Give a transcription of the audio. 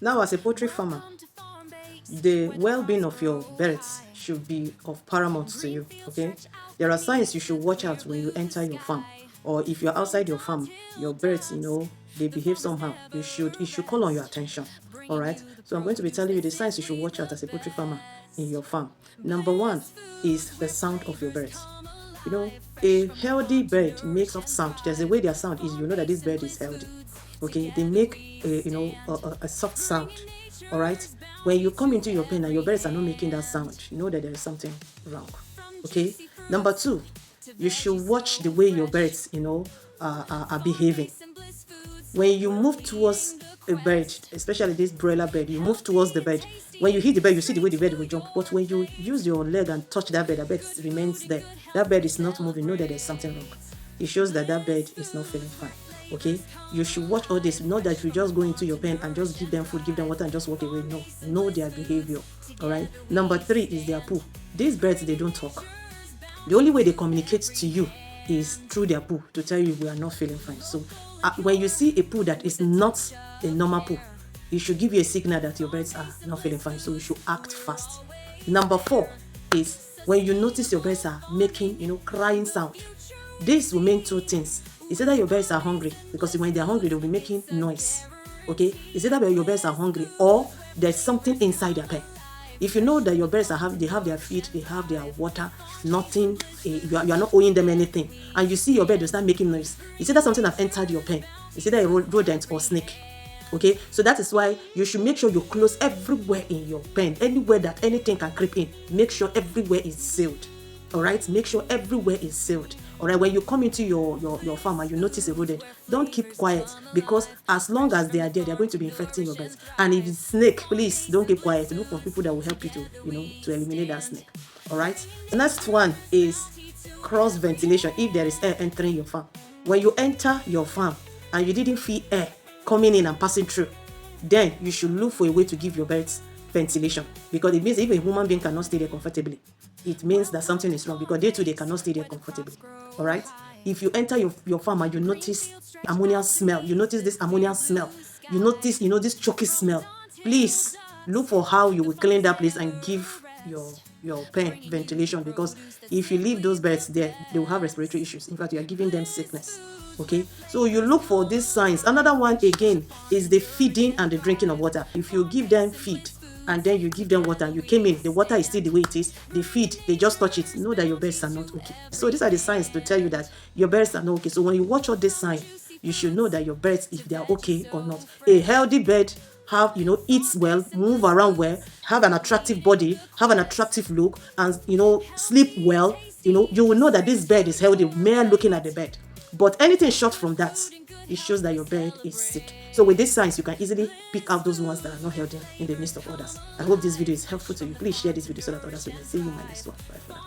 Now, as a poultry farmer, the well-being of your birds should be of paramount to you. Okay, there are signs you should watch out when you enter your farm, or if you're outside your farm, your birds, they behave somehow. It should call on your attention. All right, so I'm going to be telling you the signs you should watch out as a poultry farmer in your farm. Number one is the sound of your birds. A healthy bird makes soft sound. There's a way their sound is. You know that this bird is healthy. Okay, they make a soft sound. All right. When you come into your pen and your birds are not making that sound, you know that there is something wrong. Okay. Number two, you should watch the way your birds, are behaving. When you move towards a bird, especially this broiler bird, you move towards the bird. When you hit the bird, you see the way the bird will jump. But when you use your leg and touch that bird, the bird remains there. That bird is not moving. Know that there's something wrong. It shows that that bird is not feeling fine. Okay, you should watch all this. Not that you just go into your pen and just give them food, give them water, and just walk away. No, know their behavior. All right. Number three is their poo. These birds, they don't talk. The only way they communicate to you is through their poo to tell you we are not feeling fine. So when you see a poo that is not a normal poo, it should give you a signal that your birds are not feeling fine. So you should act fast. Number four is when you notice your birds are making, crying sound. This will mean two things. It's either your birds are hungry, because when they're hungry, they'll be making noise. Okay? It's either your birds are hungry or there's something inside their pen. If you know that your birds they have their feed, they have their water, nothing, you are not owing them anything, and you see your bird will start making noise, it's either something have entered your pen. It's either a rodent or snake. Okay, so that is why you should make sure you close everywhere in your pen. Anywhere that anything can creep in, make sure everywhere is sealed. All right, make sure everywhere is sealed. All right, when you come into your farm and you notice a rodent, don't keep quiet, because as long as they are there, they are going to be infecting your birds. And if it's snake, please don't keep quiet. Look for people that will help you to eliminate that snake. All right. The next one is cross ventilation. If there is air entering your farm, when you enter your farm and you didn't feel air coming in and passing through, then you should look for a way to give your birds ventilation, because it means if a human being cannot stay there comfortably, it means that something is wrong, because they too, they cannot stay there comfortably. All right. If you enter your farm and you notice ammonia smell, you notice this ammonia smell, you notice this choky smell, please look for how you will clean that place and give your pen ventilation, because if you leave those birds there, they will have respiratory issues. In fact, you are giving them sickness. Okay, so you look for these signs. Another one again is the feeding and the drinking of water. If you give them feed and then you give them water, you came in, the water is still the way it is, the feed, they just touch it, know that your birds are not okay. So these are the signs to tell you that your birds are not okay. So when you watch all these signs, you should know that your birds, if they are okay or not. A healthy bird eats well, move around well, have an attractive body, have an attractive look, and sleep well. You will know that this bird is healthy mere looking at the bird. But anything short from that, it shows that your bird is sick. So with these signs, you can easily pick out those ones that are not healthy in the midst of others. I hope this video is helpful to you. Please share this video so that others will see you in my next one. Bye for now.